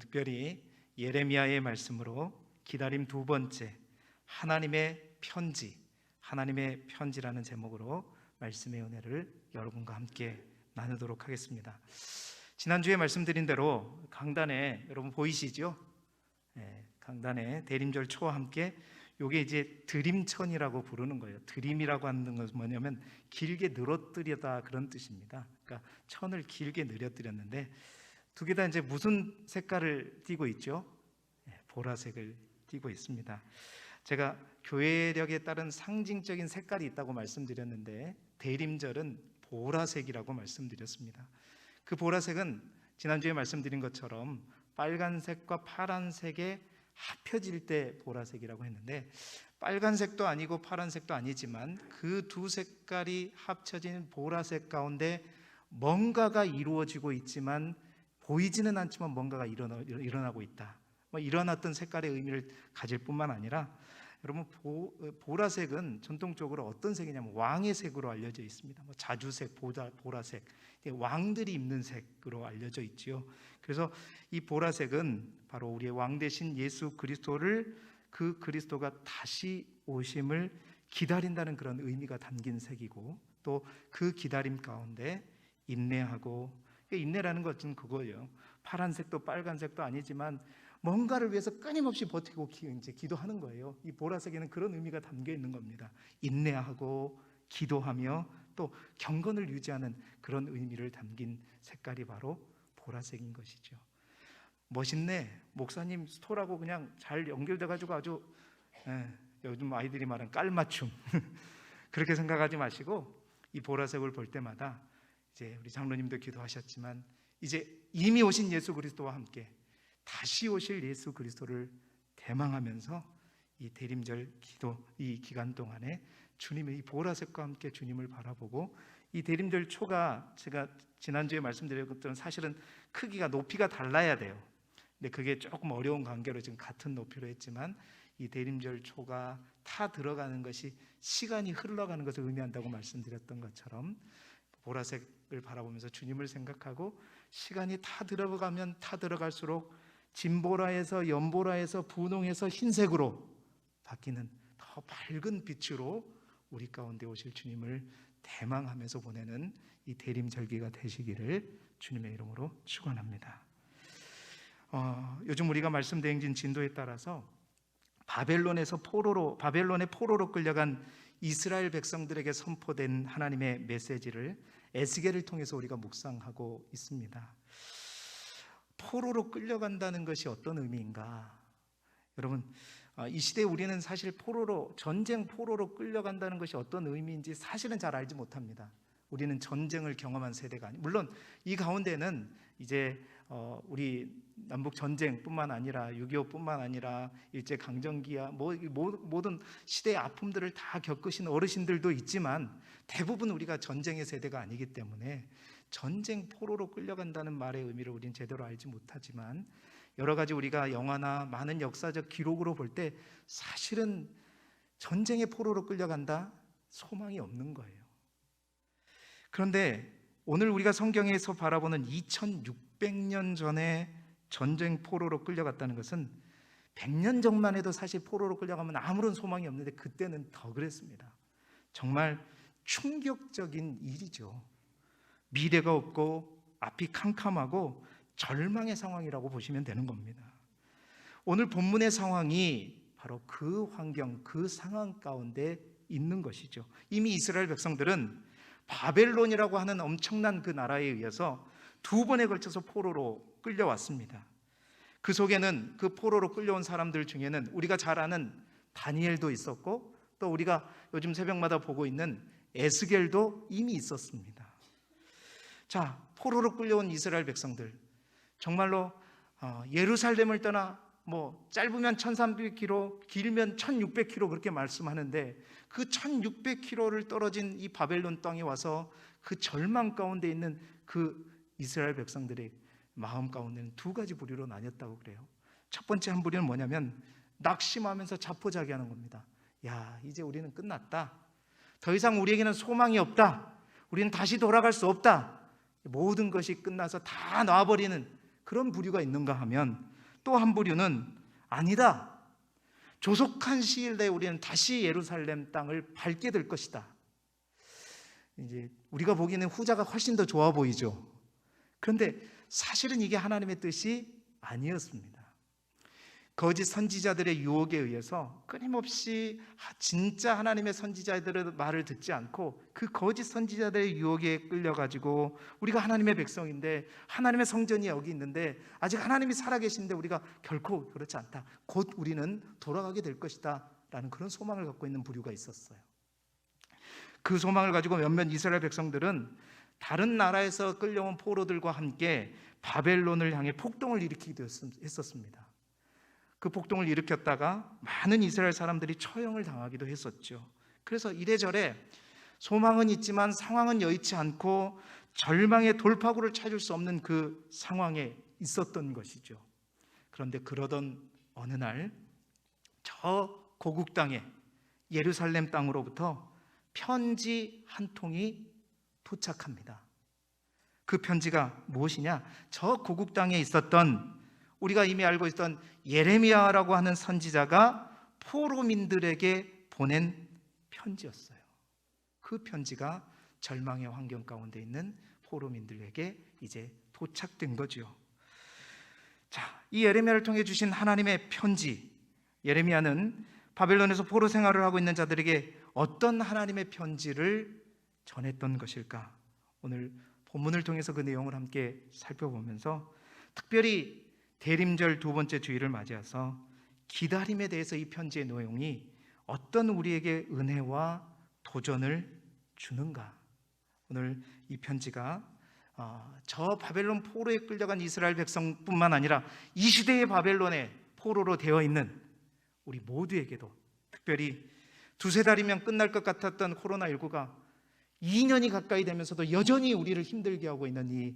특별히 예레미야의 말씀으로 기다림 두 번째, 하나님의 편지, 하나님의 편지라는 제목으로 말씀의 은혜를 여러분과 함께 나누도록 하겠습니다. 지난주에 말씀드린 대로 강단에 여러분 보이시죠? 강단에 대림절 초와 함께 요게 이제 드림천이라고 부르는 거예요. 드림이라고 하는 것은 뭐냐면 길게 늘어뜨리다 그런 뜻입니다. 그러니까 천을 길게 늘어뜨렸는데 두 개 다 이제 무슨 색깔을 띠고 있죠? 보라색을 띠고 있습니다. 제가 교회력에 따른 상징적인 색깔이 있다고 말씀드렸는데 대림절은 보라색이라고 말씀드렸습니다. 그 보라색은 지난주에 말씀드린 것처럼 빨간색과 파란색에 합혀질 때 보라색이라고 했는데 빨간색도 아니고 파란색도 아니지만 그 두 색깔이 합쳐진 보라색 가운데 뭔가가 이루어지고 있지만 보이지는 않지만 뭔가가 일어나고 있다. 이런 어떤 색깔의 의미를 가질 뿐만 아니라 여러분 보라색은 전통적으로 어떤 색이냐면 왕의 색으로 알려져 있습니다. 자주색, 보라색, 왕들이 입는 색으로 알려져 있지요. 그래서 이 보라색은 바로 우리의 왕 대신 예수 그리스도를 그 그리스도가 다시 오심을 기다린다는 그런 의미가 담긴 색이고 또 그 기다림 가운데 인내하고 인내라는 것은 그거예요. 파란색도 빨간색도 아니지만 뭔가를 위해서 끊임없이 버티고 이제 기도하는 거예요. 이 보라색에는 그런 의미가 담겨 있는 겁니다. 인내하고 기도하며 또 경건을 유지하는 그런 의미를 담긴 색깔이 바로 보라색인 것이죠. 멋있네. 목사님 스토라고 그냥 잘 연결돼가지고 아주 요즘 아이들이 말하는 깔맞춤 그렇게 생각하지 마시고 이 보라색을 볼 때마다 이제 우리 장로님도 기도하셨지만 이제 이미 오신 예수 그리스도와 함께 다시 오실 예수 그리스도를 대망하면서 이 대림절 기도 이 기간 동안에 주님의 이 보라색과 함께 주님을 바라보고 이 대림절 초가 제가 지난주에 말씀드린 것들은 사실은 크기가 높이가 달라야 돼요. 근데 그게 조금 어려운 관계로 지금 같은 높이로 했지만 이 대림절 초가 타 들어가는 것이 시간이 흘러가는 것을 의미한다고 말씀드렸던 것처럼 보라색을 바라보면서 주님을 생각하고 시간이 타 들어가면 타 들어갈수록 진보라에서 연보라에서 분홍에서 흰색으로 바뀌는 더 밝은 빛으로 우리 가운데 오실 주님을 대망하면서 보내는 이 대림절기가 되시기를 주님의 이름으로 축원합니다. 요즘 우리가 말씀 대행진 진도에 따라서 바벨론의 포로로 끌려간 이스라엘 백성들에게 선포된 하나님의 메시지를 에스겔을 통해서 우리가 묵상하고 있습니다. 포로로 끌려간다는 것이 어떤 의미인가? 여러분, 이 시대에 우리는 사실 전쟁 포로로 끌려간다는 것이 어떤 의미인지 사실은 잘 알지 못합니다. 우리는 전쟁을 경험한 세대가 아니. 물론 이 가운데는 이제 우리 남북 전쟁뿐만 아니라 6.25뿐만 아니라 일제 강점기야 모든 시대의 아픔들을 다 겪으신 어르신들도 있지만 대부분 우리가 전쟁의 세대가 아니기 때문에 전쟁 포로로 끌려간다는 말의 의미를 우리는 제대로 알지 못하지만 여러 가지 우리가 영화나 많은 역사적 기록으로 볼 때 사실은 전쟁의 포로로 끌려간다? 소망이 없는 거예요. 그런데 오늘 우리가 성경에서 바라보는 2600년 전에 전쟁 포로로 끌려갔다는 것은 100년 전만 해도 사실 포로로 끌려가면 아무런 소망이 없는데 그때는 더 그랬습니다. 정말 충격적인 일이죠. 미래가 없고 앞이 캄캄하고 절망의 상황이라고 보시면 되는 겁니다. 오늘 본문의 상황이 바로 그 환경, 그 상황 가운데 있는 것이죠. 이미 이스라엘 백성들은 바벨론이라고 하는 엄청난 그 나라에 의해서 2번에 걸쳐서 포로로 끌려왔습니다. 그 속에는 그 포로로 끌려온 사람들 중에는 우리가 잘 아는 다니엘도 있었고 또 우리가 요즘 새벽마다 보고 있는 에스겔도 이미 있었습니다. 자, 포로로 끌려온 이스라엘 백성들 정말로 예루살렘을 떠나 짧으면 1300km, 길면 1600km 그렇게 말씀하는데 그 1600km를 떨어진 이 바벨론 땅에 와서 그 절망 가운데 있는 그 이스라엘 백성들의 마음 가운데는 두 가지 부류로 나뉘었다고 그래요. 첫 번째 한 부류는 뭐냐면 낙심하면서 자포자기하는 겁니다. 야, 이제 우리는 끝났다. 더 이상 우리에게는 소망이 없다. 우리는 다시 돌아갈 수 없다. 모든 것이 끝나서 다 놔버리는 그런 부류가 있는가 하면 또 한 부류는 아니다. 조속한 시일 내에 우리는 다시 예루살렘 땅을 밟게 될 것이다. 이제 우리가 보기에는 후자가 훨씬 더 좋아 보이죠. 그런데 사실은 이게 하나님의 뜻이 아니었습니다. 거짓 선지자들의 유혹에 의해서 끊임없이 진짜 하나님의 선지자들의 말을 듣지 않고 그 거짓 선지자들의 유혹에 끌려가지고 우리가 하나님의 백성인데 하나님의 성전이 여기 있는데 아직 하나님이 살아계신데 우리가 결코 그렇지 않다. 곧 우리는 돌아가게 될 것이다 라는 그런 소망을 갖고 있는 부류가 있었어요. 그 소망을 가지고 몇몇 이스라엘 백성들은 다른 나라에서 끌려온 포로들과 함께 바벨론을 향해 폭동을 일으키기도 했었습니다. 그 폭동을 일으켰다가 많은 이스라엘 사람들이 처형을 당하기도 했었죠. 그래서 이래저래 소망은 있지만 상황은 여의치 않고 절망의 돌파구를 찾을 수 없는 그 상황에 있었던 것이죠. 그런데 그러던 어느 날 저 고국 땅에 예루살렘 땅으로부터 편지 한 통이 도착합니다. 그 편지가 무엇이냐? 저 고국 땅에 있었던 우리가 이미 알고 있던 예레미야라고 하는 선지자가 포로민들에게 보낸 편지였어요. 그 편지가 절망의 환경 가운데 있는 포로민들에게 이제 도착된 거죠. 자, 이 예레미야를 통해 주신 하나님의 편지, 예레미야는 바벨론에서 포로 생활을 하고 있는 자들에게 어떤 하나님의 편지를 전했던 것일까? 오늘 본문을 통해서 그 내용을 함께 살펴보면서 특별히 대림절 두 번째 주일을 맞이해서 기다림에 대해서 이 편지의 내용이 어떤 우리에게 은혜와 도전을 주는가? 오늘 이 편지가 저 바벨론 포로에 끌려간 이스라엘 백성뿐만 아니라 이 시대의 바벨론의 포로로 되어 있는 우리 모두에게도, 특별히 두세 달이면 끝날 것 같았던 코로나19가 2년이 가까이 되면서도 여전히 우리를 힘들게 하고 있는 이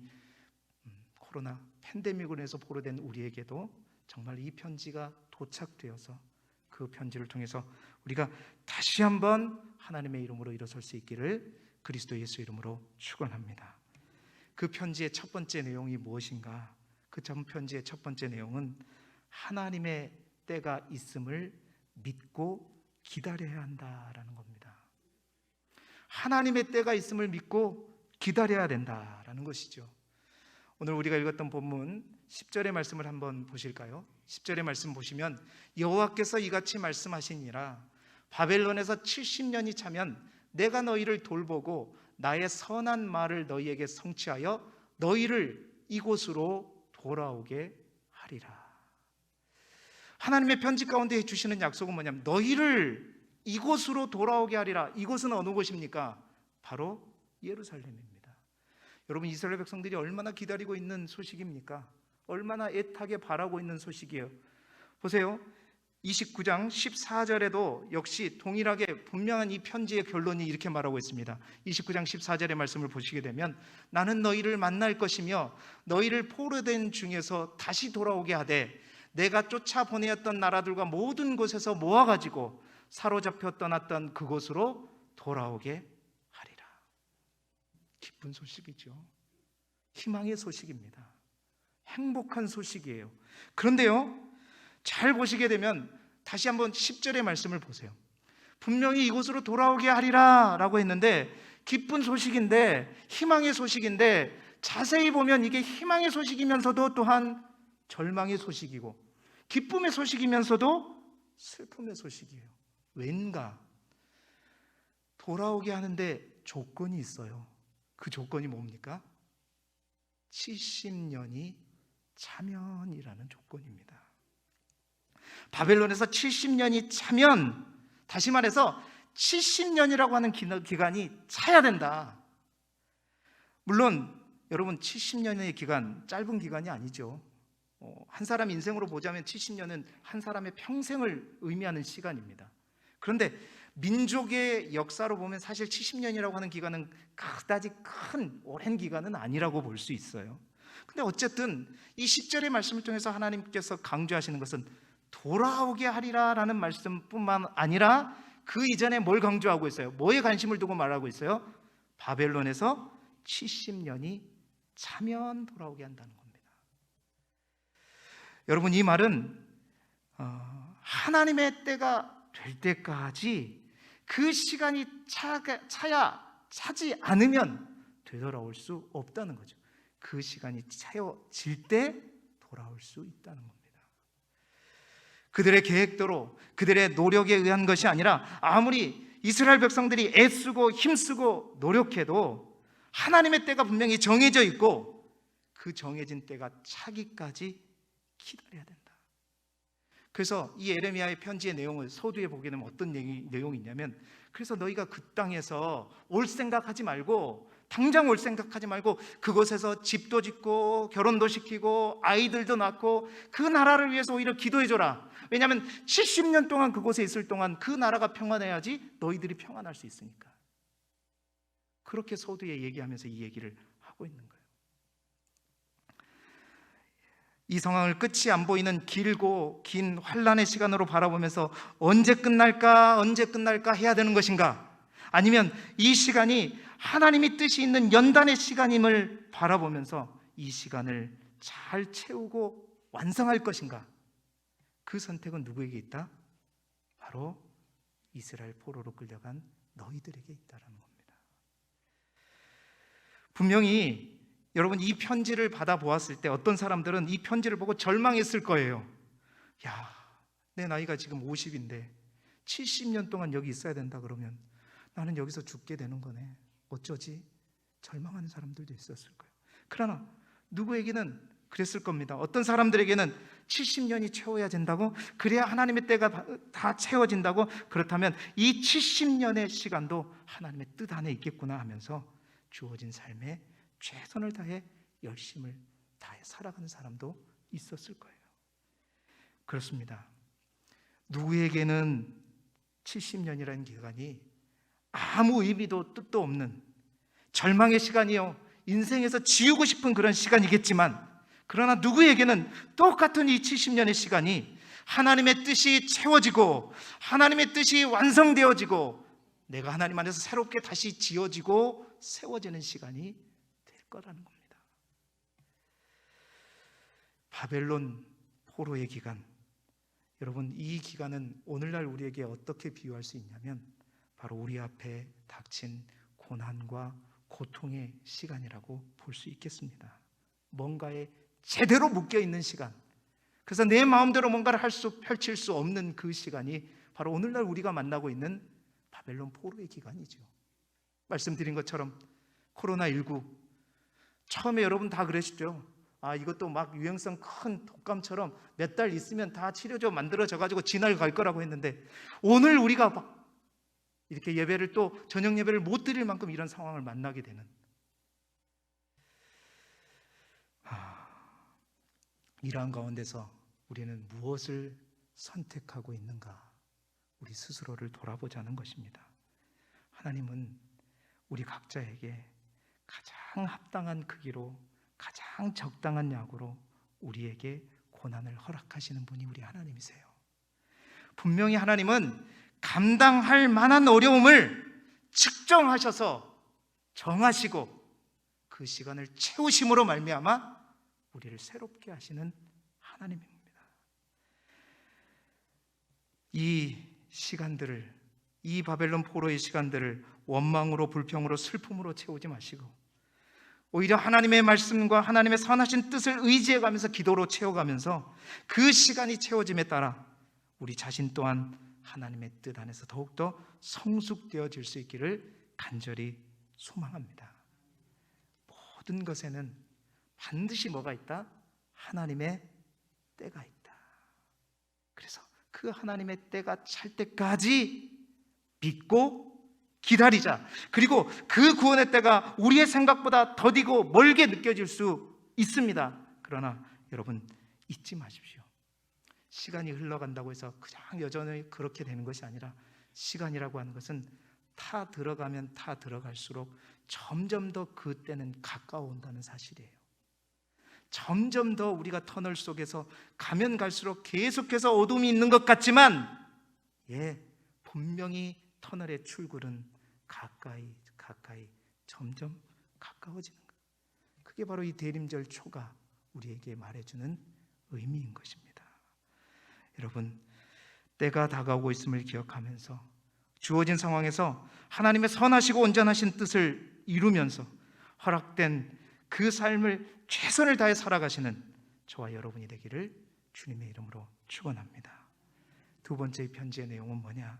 코로나 팬데믹으로 해서 포로된 우리에게도 정말 이 편지가 도착되어서 그 편지를 통해서 우리가 다시 한번 하나님의 이름으로 일어설 수 있기를 그리스도 예수 이름으로 축원합니다. 그 편지의 첫 번째 내용이 무엇인가? 그 편지의 첫 번째 내용은 하나님의 때가 있음을 믿고 기다려야 한다라는 겁니다. 하나님의 때가 있음을 믿고 기다려야 된다라는 것이죠. 오늘 우리가 읽었던 본문 10절의 말씀을 한번 보실까요? 10절의 말씀 보시면 여호와께서 이같이 말씀하시니라 바벨론에서 70년이 차면 내가 너희를 돌보고 나의 선한 말을 너희에게 성취하여 너희를 이곳으로 돌아오게 하리라. 하나님의 편지 가운데 해주시는 약속은 뭐냐면 너희를 이곳으로 돌아오게 하리라. 이곳은 어느 곳입니까? 바로 예루살렘입니다. 여러분, 이스라엘 백성들이 얼마나 기다리고 있는 소식입니까? 얼마나 애타게 바라고 있는 소식이에요. 보세요, 29장 14절에도 역시 동일하게 분명한 이 편지의 결론이 이렇게 말하고 있습니다. 29장 14절의 말씀을 보시게 되면 나는 너희를 만날 것이며 너희를 포로된 중에서 다시 돌아오게 하되 내가 쫓아보내었던 나라들과 모든 곳에서 모아가지고 사로잡혀 떠났던 그곳으로 돌아오게 하리라. 기쁜 소식이죠. 희망의 소식입니다. 행복한 소식이에요. 그런데요, 잘 보시게 되면 다시 한번 10절의 말씀을 보세요. 분명히 이곳으로 돌아오게 하리라 라고 했는데 기쁜 소식인데, 희망의 소식인데 자세히 보면 이게 희망의 소식이면서도 또한 절망의 소식이고 기쁨의 소식이면서도 슬픔의 소식이에요. 왠가? 돌아오게 하는데 조건이 있어요. 그 조건이 뭡니까? 70년이 차면이라는 조건입니다. 바벨론에서 70년이 차면, 다시 말해서 70년이라고 하는 기간이 차야 된다. 물론 여러분 70년의 기간 짧은 기간이 아니죠. 한 사람 인생으로 보자면 70년은 한 사람의 평생을 의미하는 시간입니다. 그런데 민족의 역사로 보면 사실 70년이라고 하는 기간은 그다지 큰 오랜 기간은 아니라고 볼 수 있어요. 근데 어쨌든 이 10절의 말씀을 통해서 하나님께서 강조하시는 것은 돌아오게 하리라라는 말씀뿐만 아니라 그 이전에 뭘 강조하고 있어요? 뭐에 관심을 두고 말하고 있어요? 바벨론에서 70년이 차면 돌아오게 한다는 겁니다. 여러분, 이 말은 하나님의 때가 될 때까지 그 시간이 차지 않으면 되돌아올 수 없다는 거죠. 그 시간이 채워질 때 돌아올 수 있다는 겁니다. 그들의 계획대로, 그들의 노력에 의한 것이 아니라 아무리 이스라엘 백성들이 애쓰고 힘쓰고 노력해도 하나님의 때가 분명히 정해져 있고 그 정해진 때가 차기까지 기다려야 된다. 그래서 이 예레미야의 편지의 내용을 서두에 보게 되면 어떤 내용이 있냐면, 그래서 너희가 그 땅에서 올 생각하지 말고, 당장 올 생각하지 말고 그곳에서 집도 짓고 결혼도 시키고 아이들도 낳고 그 나라를 위해서 오히려 기도해줘라. 왜냐하면 70년 동안 그곳에 있을 동안 그 나라가 평안해야지 너희들이 평안할 수 있으니까. 그렇게 서두에 얘기하면서 이 얘기를 하고 있는 거예요. 이 상황을 끝이 안 보이는 길고 긴 환란의 시간으로 바라보면서 언제 끝날까 해야 되는 것인가, 아니면 이 시간이 하나님이 뜻이 있는 연단의 시간임을 바라보면서 이 시간을 잘 채우고 완성할 것인가, 그 선택은 누구에게 있다? 바로 이스라엘 포로로 끌려간 너희들에게 있다는 겁니다. 분명히 여러분, 이 편지를 받아보았을 때 어떤 사람들은 이 편지를 보고 절망했을 거예요. 야, 내 나이가 지금 50인데 70년 동안 여기 있어야 된다 그러면 나는 여기서 죽게 되는 거네. 어쩌지? 절망하는 사람들도 있었을 거예요. 그러나 누구에게는 그랬을 겁니다. 어떤 사람들에게는 70년이 채워야 된다고, 그래야 하나님의 때가 다 채워진다고, 그렇다면 이 70년의 시간도 하나님의 뜻 안에 있겠구나 하면서 주어진 삶에 최선을 다해 열심을 다해 살아가는 사람도 있었을 거예요. 그렇습니다. 누구에게는 70년이라는 기간이 아무 의미도 뜻도 없는 절망의 시간이요, 인생에서 지우고 싶은 그런 시간이겠지만, 그러나 누구에게는 똑같은 이 70년의 시간이 하나님의 뜻이 채워지고 하나님의 뜻이 완성되어지고 내가 하나님 안에서 새롭게 다시 지어지고 세워지는 시간이 될 거라는 겁니다. 바벨론 포로의 기간, 여러분, 이 기간은 오늘날 우리에게 어떻게 비유할 수 있냐면 바로 우리 앞에 닥친 고난과 고통의 시간이라고 볼 수 있겠습니다. 뭔가에 제대로 묶여있는 시간, 그래서 내 마음대로 뭔가를 펼칠 수 없는 그 시간이 바로 오늘날 우리가 만나고 있는 바벨론 포로의 기간이죠. 말씀드린 것처럼 코로나19 처음에 여러분 다 그러시죠. 이것도 막 유행성 큰 독감처럼 몇 달 있으면 다 치료조 만들어져가지고 지날 갈 거라고 했는데, 오늘 우리가 막 이렇게 예배를 또 저녁 예배를 못 드릴 만큼 이런 상황을 만나게 되는, 이러한 가운데서 우리는 무엇을 선택하고 있는가, 우리 스스로를 돌아보자는 것입니다. 하나님은 우리 각자에게 가장 합당한 크기로, 가장 적당한 약으로 우리에게 고난을 허락하시는 분이 우리 하나님이세요. 분명히 하나님은 감당할 만한 어려움을 측정하셔서 정하시고 그 시간을 채우심으로 말미암아 우리를 새롭게 하시는 하나님입니다. 이 시간들을, 이 바벨론 포로의 시간들을 원망으로, 불평으로, 슬픔으로 채우지 마시고 오히려 하나님의 말씀과 하나님의 선하신 뜻을 의지해가면서 기도로 채워가면서 그 시간이 채워짐에 따라 우리 자신 또한 하나님의 뜻 안에서 더욱더 성숙되어질 수 있기를 간절히 소망합니다. 모든 것에는 반드시 뭐가 있다? 하나님의 때가 있다. 그래서 그 하나님의 때가 찰 때까지 믿고 기다리자. 그리고 그 구원의 때가 우리의 생각보다 더디고 멀게 느껴질 수 있습니다. 그러나 여러분, 잊지 마십시오. 시간이 흘러간다고 해서 그냥 여전히 그렇게 되는 것이 아니라, 시간이라고 하는 것은 타 들어가면 타 들어갈수록 점점 더 그 때는 가까워온다는 사실이에요. 점점 더 우리가 터널 속에서 가면 갈수록 계속해서 어둠이 있는 것 같지만, 분명히 터널의 출구는 가까이 점점 가까워지는 것. 그게 바로 이 대림절 초가 우리에게 말해주는 의미인 것입니다. 여러분, 때가 다가오고 있음을 기억하면서 주어진 상황에서 하나님의 선하시고 온전하신 뜻을 이루면서 허락된 그 삶을 최선을 다해 살아가시는 저와 여러분이 되기를 주님의 이름으로 축원합니다. 두 번째 이 편지의 내용은 뭐냐?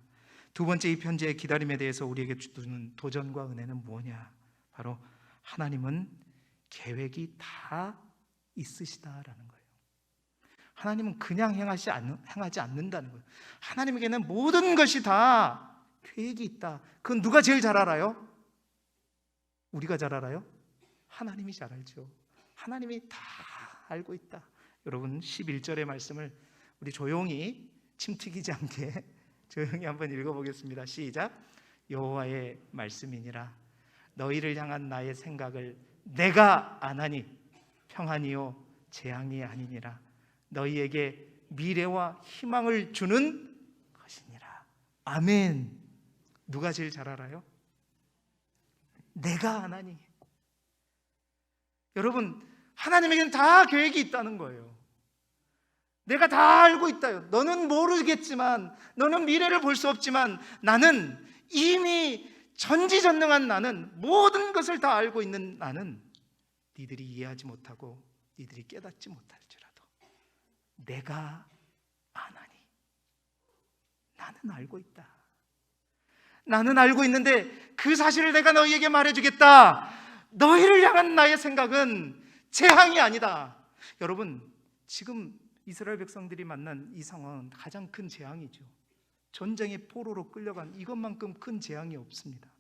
두 번째 이 편지의 기다림에 대해서 우리에게 주는 도전과 은혜는 뭐냐? 바로 하나님은 계획이 다 있으시다라는 거예요. 하나님은 그냥 행하지 않는다는 거예요. 하나님에게는 모든 것이 다 계획이 있다. 그건 누가 제일 잘 알아요? 우리가 잘 알아요? 하나님이 잘 알죠. 하나님이 다 알고 있다. 여러분, 11절의 말씀을 우리 조용히 침 튀기지 않게 조용히 한번 읽어보겠습니다. 시작. 여호와의 말씀이니라. 너희를 향한 나의 생각을 내가 아나니 평안이요 재앙이 아니니라. 너희에게 미래와 희망을 주는 것이니라. 아멘. 누가 제일 잘 알아요? 내가 아나니. 여러분, 하나님에게는 다 계획이 있다는 거예요. 내가 다 알고 있다요. 너는 모르겠지만, 너는 미래를 볼 수 없지만, 나는 이미 전지전능한 나는, 모든 것을 다 알고 있는 나는 니들이 이해하지 못하고 니들이 깨닫지 못할지라도 내가 아나니. 나는 알고 있다. 나는 알고 있는데 그 사실을 내가 너희에게 말해주겠다. 너희를 향한 나의 생각은 재앙이 아니다. 여러분, 지금 이스라엘 백성들이 만난 이 상황은 가장 큰 재앙이죠. 전쟁의 포로로 끌려간 이것만큼 큰 재앙이 없습니다.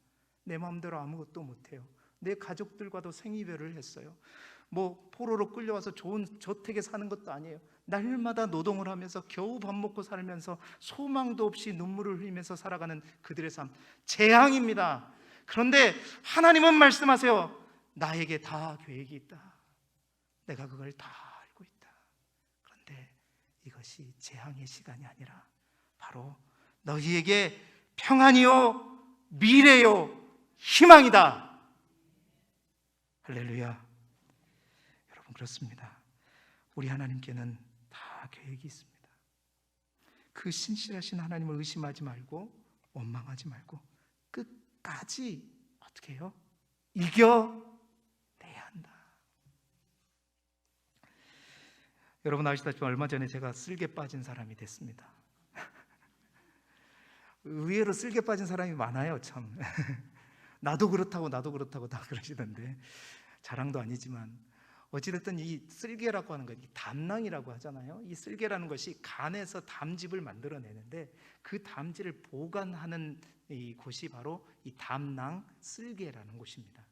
내 마음대로 아무것도 못해요. 내 가족들과도 생이별을 했어요. 뭐 포로로 끌려와서 좋은 저택에 사는 것도 아니에요. 날마다 노동을 하면서 겨우 밥 먹고 살면서 소망도 없이 눈물을 흘리면서 살아가는 그들의 삶, 재앙입니다. 그런데 하나님은 말씀하세요. 나에게 다 계획이 있다. 내가 그걸 다 알고 있다. 그런데 이것이 재앙의 시간이 아니라 바로 너희에게 평안이요 미래요 희망이다. 할렐루야. 여러분, 그렇습니다. 우리 하나님께는 다 계획이 있습니다. 그 신실하신 하나님을 의심하지 말고 원망하지 말고 끝까지 어떻게 해요? 이겨내야 한다. 여러분 아시다시피 얼마 전에 제가 쓸개 빠진 사람이 됐습니다. 의외로 쓸개 빠진 사람이 많아요, 참. 나도 그렇다고 다 그러시던데, 자랑도 아니지만 어찌됐든 이 쓸개라고 하는 것, 이 담낭이라고 하잖아요. 이 쓸개라는 것이 간에서 담즙을 만들어내는데 그 담즙을 보관하는 이 곳이 바로 이 담낭 쓸개라는 곳입니다.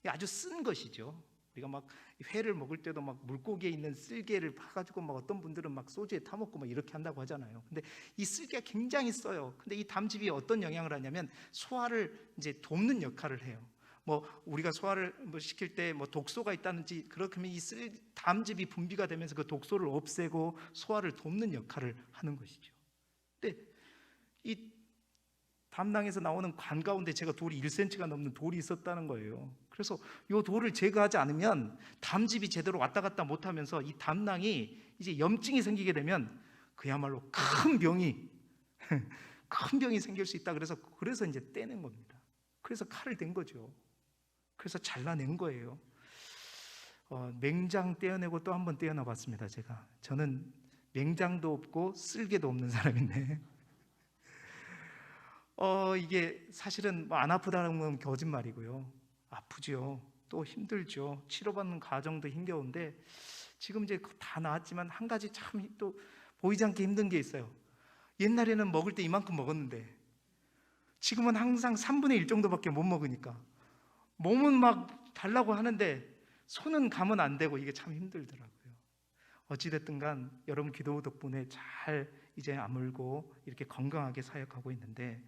아주 쓴 것이죠. 우리가 막 회를 먹을 때도 막 물고기에 있는 쓸개를 파가지고 막 어떤 분들은 막 소주에 타먹고 막 이렇게 한다고 하잖아요. 근데 이 쓸개가 굉장히 써요. 근데 이 담즙이 어떤 영향을 하냐면 소화를 이제 돕는 역할을 해요. 뭐 우리가 소화를 뭐 시킬 때 뭐 독소가 있다든지 그렇다면 이 담즙이 분비가 되면서 그 독소를 없애고 소화를 돕는 역할을 하는 것이죠. 근데 이 담낭에서 나오는 관 가운데 제가 돌이 1cm가 넘는 돌이 있었다는 거예요. 그래서 이 돌을 제거하지 않으면 담즙이 제대로 왔다 갔다 못하면서 이 담낭이 이제 염증이 생기게 되면 그야말로 큰 병이 생길 수 있다. 그래서 이제 떼낸 겁니다. 그래서 칼을 댄 거죠. 그래서 잘라낸 거예요. 맹장 떼어내고 또 한 번 떼어놔 봤습니다. 저는 맹장도 없고 쓸개도 없는 사람인데 이게 사실은 안 아프다는 건 거짓말이고요. 아프죠. 또 힘들죠. 치료받는 과정도 힘겨운데 지금 이제 다 나았지만 한 가지 참 또 보이지 않게 힘든 게 있어요. 옛날에는 먹을 때 이만큼 먹었는데 지금은 항상 3분의 1 정도밖에 못 먹으니까 몸은 막 달라고 하는데 손은 가면 안 되고 이게 참 힘들더라고요. 어찌됐든 간 여러분 기도 덕분에 잘 이제 아물고 이렇게 건강하게 사역하고 있는데,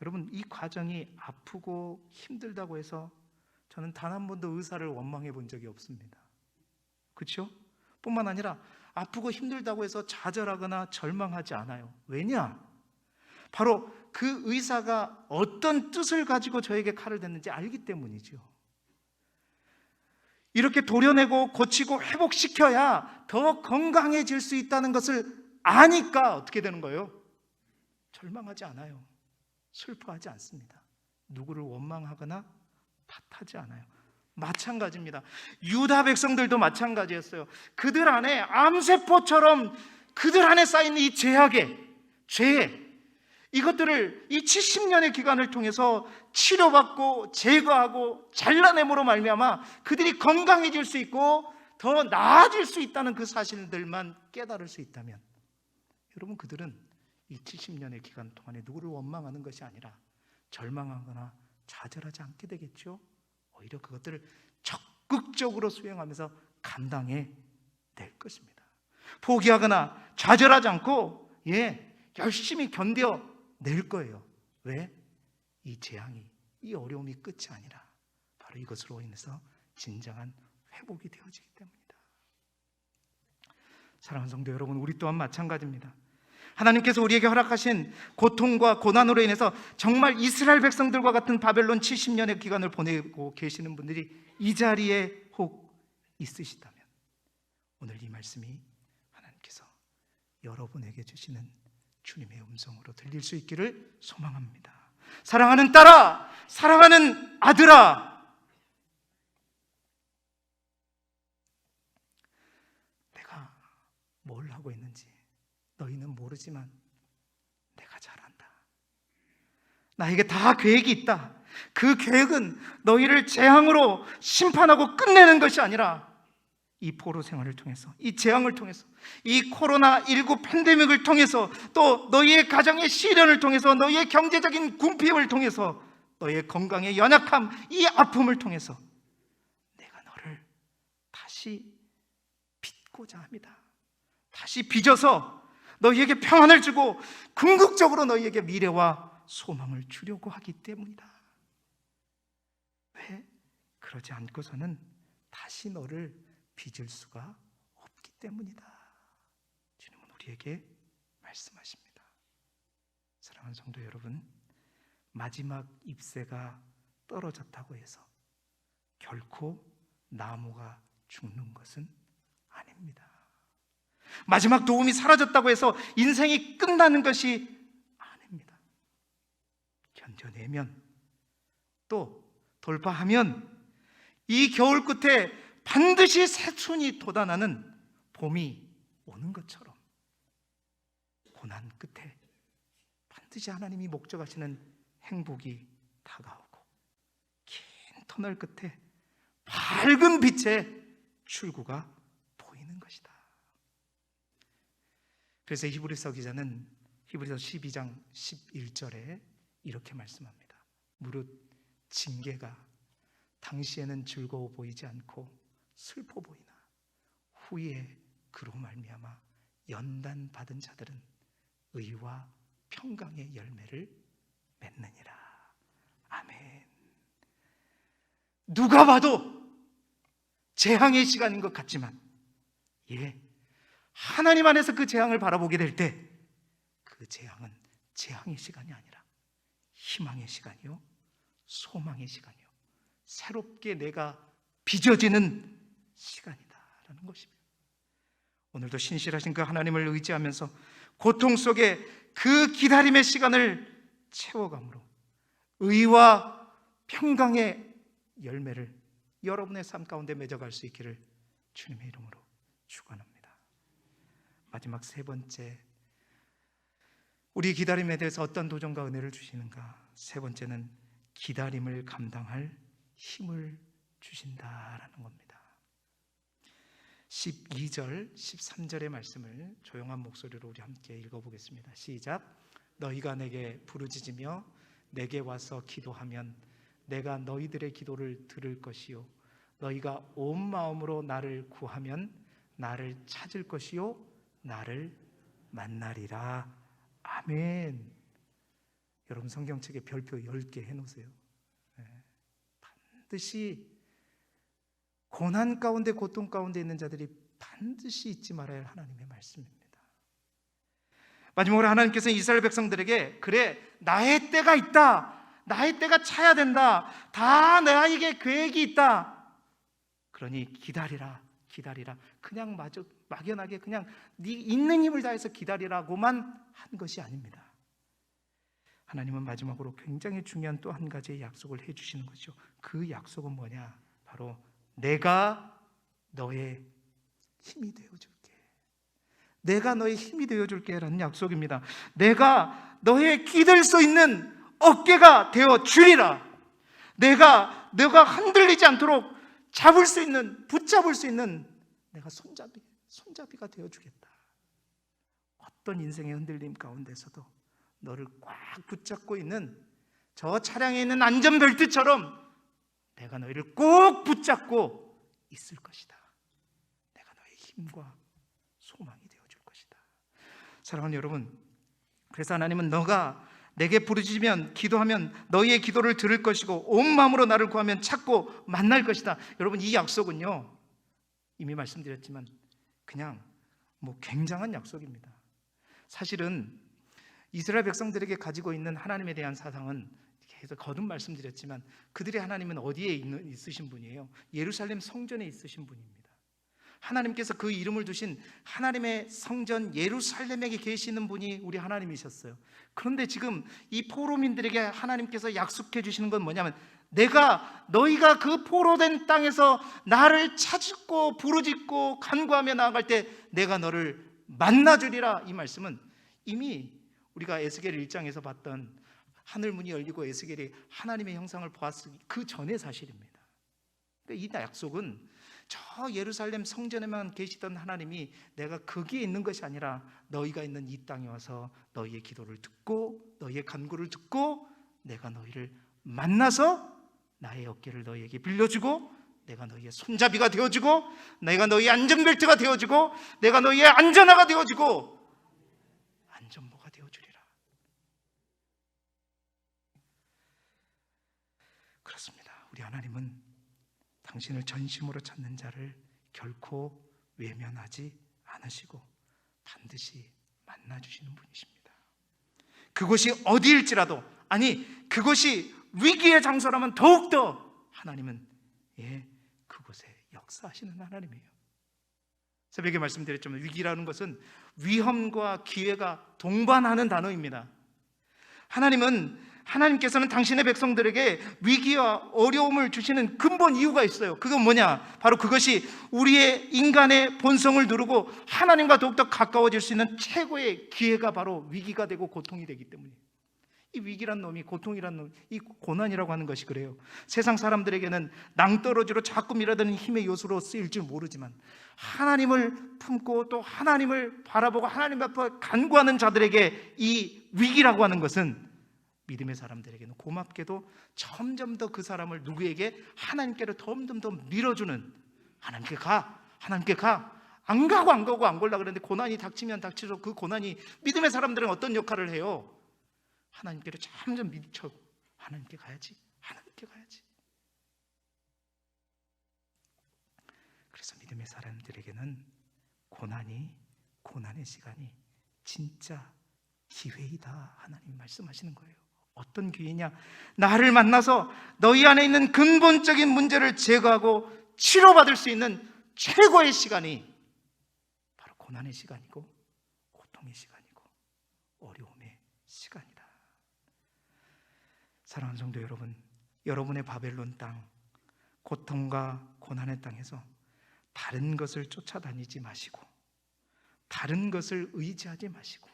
여러분 이 과정이 아프고 힘들다고 해서 저는 단 한 번도 의사를 원망해 본 적이 없습니다. 그렇죠? 뿐만 아니라 아프고 힘들다고 해서 좌절하거나 절망하지 않아요. 왜냐? 바로 그 의사가 어떤 뜻을 가지고 저에게 칼을 댔는지 알기 때문이죠. 이렇게 도려내고 고치고 회복시켜야 더 건강해질 수 있다는 것을 아니까 어떻게 되는 거예요? 절망하지 않아요. 슬퍼하지 않습니다. 누구를 원망하거나 탓하지 않아요. 마찬가지입니다. 유다 백성들도 마찬가지였어요. 그들 안에 암세포처럼 그들 안에 쌓인 이 죄악의 죄, 이것들을 이 70년의 기간을 통해서 치료받고 제거하고 잘라냄으로 말미암아 그들이 건강해질 수 있고 더 나아질 수 있다는 그 사실들만 깨달을 수 있다면, 여러분, 그들은 이 70년의 기간 동안에 누구를 원망하는 것이 아니라 절망하거나 좌절하지 않게 되겠죠. 오히려 그것들을 적극적으로 수행하면서 감당해 낼 것입니다. 포기하거나 좌절하지 않고 열심히 견뎌 낼 거예요. 왜? 이 재앙이, 이 어려움이 끝이 아니라 바로 이것으로 인해서 진정한 회복이 되어지기 때문이다. 사랑하는 성도 여러분, 우리 또한 마찬가지입니다. 하나님께서 우리에게 허락하신 고통과 고난으로 인해서 정말 이스라엘 백성들과 같은 바벨론 70년의 기간을 보내고 계시는 분들이 이 자리에 혹 있으시다면, 오늘 이 말씀이 하나님께서 여러분에게 주시는 주님의 음성으로 들릴 수 있기를 소망합니다. 사랑하는 딸아, 사랑하는 아들아, 내가 뭘 하고 있는지 너희는 모르지만 내가 잘 안다. 나에게 다 계획이 있다. 그 계획은 너희를 재앙으로 심판하고 끝내는 것이 아니라 이 포로 생활을 통해서, 이 재앙을 통해서, 이 코로나19 팬데믹을 통해서, 또 너희의 가정의 시련을 통해서, 너희의 경제적인 궁핍을 통해서, 너희의 건강의 연약함, 이 아픔을 통해서 내가 너를 다시 빚고자 합니다. 다시 빚어서 너희에게 평안을 주고 궁극적으로 너희에게 미래와 소망을 주려고 하기 때문이다. 왜? 그러지 않고서는 다시 너를 빚을 수가 없기 때문이다. 주님은 우리에게 말씀하십니다. 사랑하는 성도 여러분, 마지막 잎새가 떨어졌다고 해서 결코 나무가 죽는 것은 아닙니다. 마지막 도움이 사라졌다고 해서 인생이 끝나는 것이 아닙니다. 견뎌내면, 또 돌파하면 이 겨울 끝에 반드시 새순이 돋아나는 봄이 오는 것처럼 고난 끝에 반드시 하나님이 목적하시는 행복이 다가오고, 긴 터널 끝에 밝은 빛의 출구가 보이는 것이다. 그래서 히브리서 기자는 히브리서 12장 11절에 이렇게 말씀합니다. 무릇 징계가 당시에는 즐거워 보이지 않고 슬퍼 보이나 후에 그로 말미암아 연단 받은 자들은 의와 평강의 열매를 맺느니라. 아멘. 누가 봐도 재앙의 시간인 것 같지만, 하나님 안에서 그 재앙을 바라보게 될 때 그 재앙은 재앙의 시간이 아니라 희망의 시간이요, 소망의 시간이요, 새롭게 내가 빚어지는 시간이다라는 것입니다. 오늘도 신실하신 그 하나님을 의지하면서 고통 속에 그 기다림의 시간을 채워감으로 의와 평강의 열매를 여러분의 삶 가운데 맺어갈 수 있기를 주님의 이름으로 축원합니다. 마지막 세 번째, 우리 기다림에 대해서 어떤 도전과 은혜를 주시는가? 세 번째는 기다림을 감당할 힘을 주신다라는 겁니다. 12절, 13절의 말씀을 조용한 목소리로 우리 함께 읽어보겠습니다. 시작. 너희가 내게 부르짖으며 내게 와서 기도하면 내가 너희들의 기도를 들을 것이요, 너희가 온 마음으로 나를 구하면 나를 찾을 것이요, 나를 만나리라. 아멘. 여러분, 성경책에 별표 10개 해놓으세요. 반드시 고난 가운데, 고통 가운데 있는 자들이 반드시 잊지 말아야 할 하나님의 말씀입니다. 마지막으로 하나님께서 이스라엘 백성들에게, 그래, 나의 때가 있다, 나의 때가 차야 된다, 다 나에게 계획이 있다, 그러니 기다리라, 기다리라. 그냥 마저 막연하게 그냥 네 있는 힘을 다해서 기다리라고만 한 것이 아닙니다. 하나님은 마지막으로 굉장히 중요한 또 한 가지의 약속을 해주시는 거죠. 그 약속은 뭐냐? 바로 내가 너의 힘이 되어줄게. 내가 너의 힘이 되어줄게 라는 약속입니다. 내가 너의 기댈 수 있는 어깨가 되어주리라. 내가 흔들리지 않도록 잡을 수 있는, 붙잡을 수 있는 내가 손잡이가 되어주겠다. 어떤 인생의 흔들림 가운데서도 너를 꽉 붙잡고 있는 저 차량에 있는 안전벨트처럼 내가 너희를 꼭 붙잡고 있을 것이다. 내가 너의 힘과 소망이 되어줄 것이다. 사랑하는 여러분, 그래서 하나님은 너가 내게 부르짖으면, 기도하면 너희의 기도를 들을 것이고 온 마음으로 나를 구하면 찾고 만날 것이다. 여러분, 이 약속은요, 이미 말씀드렸지만 그냥 굉장한 약속입니다. 사실은 이스라엘 백성들에게 가지고 있는 하나님에 대한 사상은 계속 거듭 말씀드렸지만 그들의 하나님은 어디에 있으신 분이에요? 예루살렘 성전에 있으신 분입니다. 하나님께서 그 이름을 두신 하나님의 성전 예루살렘에 계시는 분이 우리 하나님이셨어요. 그런데 지금 이 포로민들에게 하나님께서 약속해 주시는 건 뭐냐면, 너희가 그 포로된 땅에서 나를 찾고 부르짖고 간구하며 나아갈 때 내가 너를 만나주리라. 이 말씀은 이미 우리가 에스겔 1장에서 봤던 하늘문이 열리고 에스겔이 하나님의 형상을 보았을 그 전의 사실입니다. 그러니까 이 약속은 저 예루살렘 성전에만 계시던 하나님이 내가 거기에 있는 것이 아니라 너희가 있는 이 땅에 와서 너희의 기도를 듣고 너희의 간구를 듣고 내가 너희를 만나서 나의 어깨를 너희에게 빌려주고 내가 너희의 손잡이가 되어주고 내가 너희의 안전벨트가 되어주고 내가 너희의 안전화가 되어주고 안전모가 되어주리라. 그렇습니다. 우리 하나님은 당신을 전심으로 찾는 자를 결코 외면하지 않으시고 반드시 만나주시는 분이십니다. 그곳이 어디일지라도, 아니 그곳이 위기의 장소라면 더욱더 하나님은 그곳에 역사하시는 하나님이에요. 새벽에 말씀드렸지만 위기라는 것은 위험과 기회가 동반하는 단어입니다. 하나님께서는 당신의 백성들에게 위기와 어려움을 주시는 근본 이유가 있어요. 그건 뭐냐? 바로 그것이 우리의 인간의 본성을 누르고 하나님과 더욱더 가까워질 수 있는 최고의 기회가 바로 위기가 되고 고통이 되기 때문이에요. 이 위기란 놈이, 고통이란 놈, 이 고난이라고 하는 것이 그래요. 세상 사람들에게는 낭떠러지로 자꾸 밀어드는 힘의 요소로 쓰일 줄 모르지만 하나님을 품고 또 하나님을 바라보고 하나님 앞에 간구하는 자들에게 이 위기라고 하는 것은 믿음의 사람들에게는 고맙게도 점점 더 그 사람을 누구에게? 하나님께로 점점 더 밀어주는, 하나님께 가, 하나님께 가. 안 가고 안 걸라 그러는데 고난이 닥치면 닥칠수록 그 고난이 믿음의 사람들은 어떤 역할을 해요? 하나님께로 점점 밀쳐. 하나님께 가야지, 하나님께 가야지. 그래서 믿음의 사람들에게는 고난의 시간이 진짜 기회이다. 하나님이 말씀하시는 거예요. 어떤 기회냐? 나를 만나서 너희 안에 있는 근본적인 문제를 제거하고 치료받을 수 있는 최고의 시간이 바로 고난의 시간이고 고통의 시간이고 어려움의 시간이다. 사랑하는 성도 여러분, 여러분의 바벨론 땅, 고통과 고난의 땅에서 다른 것을 쫓아다니지 마시고 다른 것을 의지하지 마시고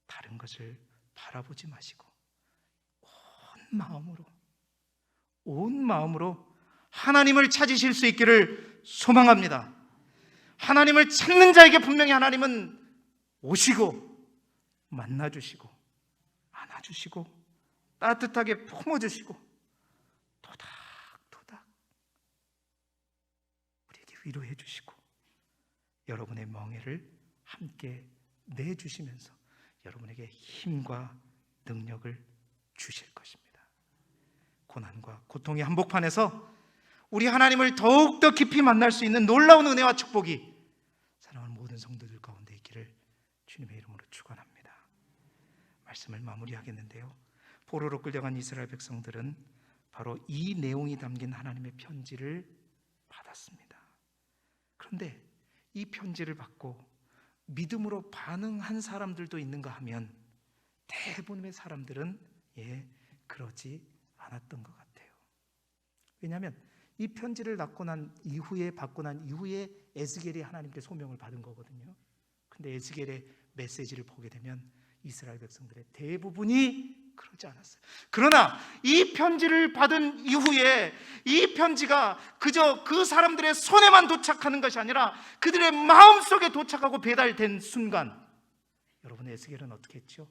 다른 것을 바라보지 마시고 온 마음으로 하나님을 찾으실 수 있기를 소망합니다. 하나님을 찾는 자에게 분명히 하나님은 오시고 만나주시고 안아주시고 따뜻하게 품어주시고 토닥토닥 우리에게 위로해 주시고 여러분의 멍에를 함께 내주시면서 여러분에게 힘과 능력을 주실 것입니다. 고난과 고통의 한복판에서 우리 하나님을 더욱더 깊이 만날 수 있는 놀라운 은혜와 축복이 사랑하는 모든 성도들 가운데 있기를 주님의 이름으로 축원합니다. 말씀을 마무리하겠는데요, 포로로 끌려간 이스라엘 백성들은 바로 이 내용이 담긴 하나님의 편지를 받았습니다. 그런데 이 편지를 받고 믿음으로 반응한 사람들도 있는가 하면 대부분의 사람들은 그러지 않았던 것 같아요. 왜냐하면 이 편지를 받고 난 이후에 에스겔이 하나님께 소명을 받은 거거든요. 근데 에스겔의 메시지를 보게 되면 이스라엘 백성들의 대부분이 그러지 않았어요. 그러나 이 편지를 받은 이후에 이 편지가 그저 그 사람들의 손에만 도착하는 것이 아니라 그들의 마음속에 도착하고 배달된 순간, 여러분, 에스겔은 어떻게 했죠?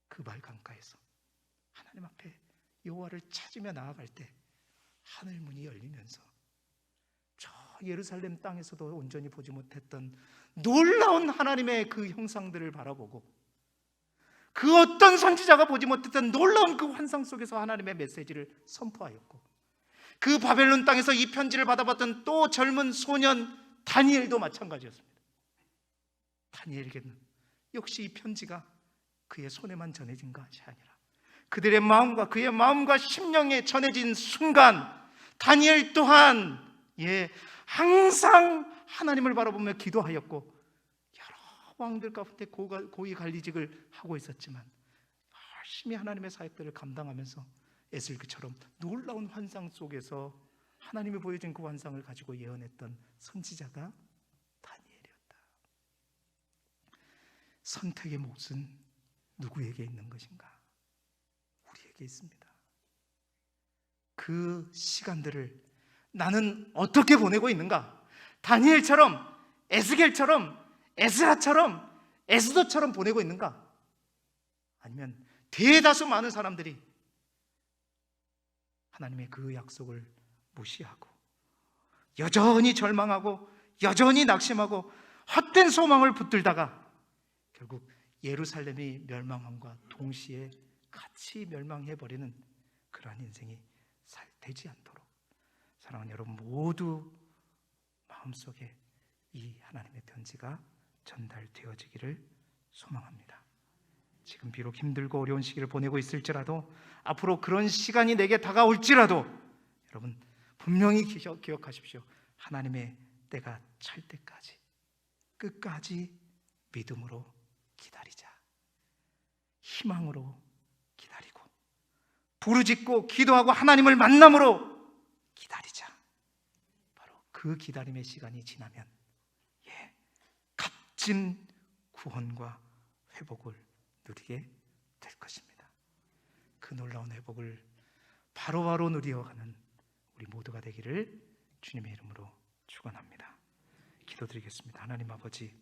그발 강가에서 하나님 앞에 여호와를 찾으며 나아갈 때 하늘 문이 열리면서 저 예루살렘 땅에서도 온전히 보지 못했던 놀라운 하나님의 그 형상들을 바라보고 그 어떤 선지자가 보지 못했던 놀라운 그 환상 속에서 하나님의 메시지를 선포하였고, 그 바벨론 땅에서 이 편지를 받아봤던 또 젊은 소년 다니엘도 마찬가지였습니다. 다니엘에게는 역시 이 편지가 그의 손에만 전해진 것이 아니라 그들의 마음과 그의 마음과 심령에 전해진 순간, 다니엘 또한 항상 하나님을 바라보며 기도하였고 여러 왕들 가운데 고위 관리직을 하고 있었지만 열심히 하나님의 사역들을 감당하면서 에스겔처럼 놀라운 환상 속에서 하나님이 보여준 그 환상을 가지고 예언했던 선지자가 다니엘이었다. 선택의 몫은 누구에게 있는 것인가? 우리에게 있습니다. 그 시간들을 나는 어떻게 보내고 있는가? 다니엘처럼, 에스겔처럼, 에스라처럼, 에스더처럼 보내고 있는가? 아니면 대다수 많은 사람들이 하나님의 그 약속을 무시하고 여전히 절망하고 여전히 낙심하고 헛된 소망을 붙들다가 결국 예루살렘이 멸망함과 동시에 같이 멸망해버리는 그러한 인생이 되지 않도록 사랑하는 여러분 모두 마음속에 이 하나님의 편지가 전달되어지기를 소망합니다. 지금 비록 힘들고 어려운 시기를 보내고 있을지라도, 앞으로 그런 시간이 내게 다가올지라도 여러분 분명히 기억하십시오. 하나님의 때가 찰 때까지 끝까지 믿음으로 기다리자. 희망으로 기다리고 부르짖고 기도하고 하나님을 만남으로 기다리자. 바로 그 기다림의 시간이 지나면 값진 구원과 회복을 누리게 될 것입니다. 그 놀라운 회복을 바로바로 누리어가는 우리 모두가 되기를 주님의 이름으로 축원합니다. 기도드리겠습니다. 하나님 아버지,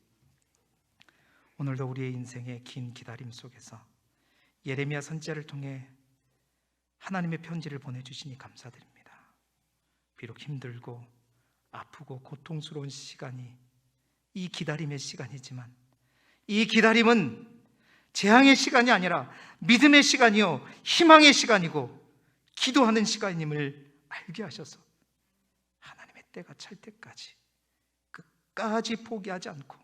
오늘도 우리의 인생의 긴 기다림 속에서 예레미야 선지자를 통해 하나님의 편지를 보내주시니 감사드립니다. 비록 힘들고 아프고 고통스러운 시간이 이 기다림의 시간이지만 이 기다림은 재앙의 시간이 아니라 믿음의 시간이요 희망의 시간이고 기도하는 시간임을 알게 하셔서 하나님의 때가 찰 때까지 끝까지 포기하지 않고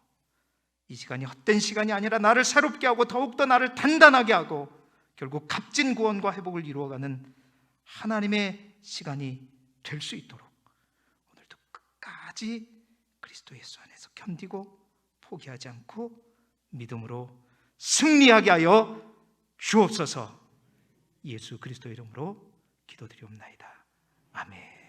이 시간이 헛된 시간이 아니라 나를 새롭게 하고 더욱더 나를 단단하게 하고 결국 값진 구원과 회복을 이루어가는 하나님의 시간이 될 수 있도록 오늘도 끝까지 그리스도 예수 안에서 견디고 포기하지 않고 믿음으로 승리하게 하여 주옵소서. 예수 그리스도 이름으로 기도드리옵나이다. 아멘.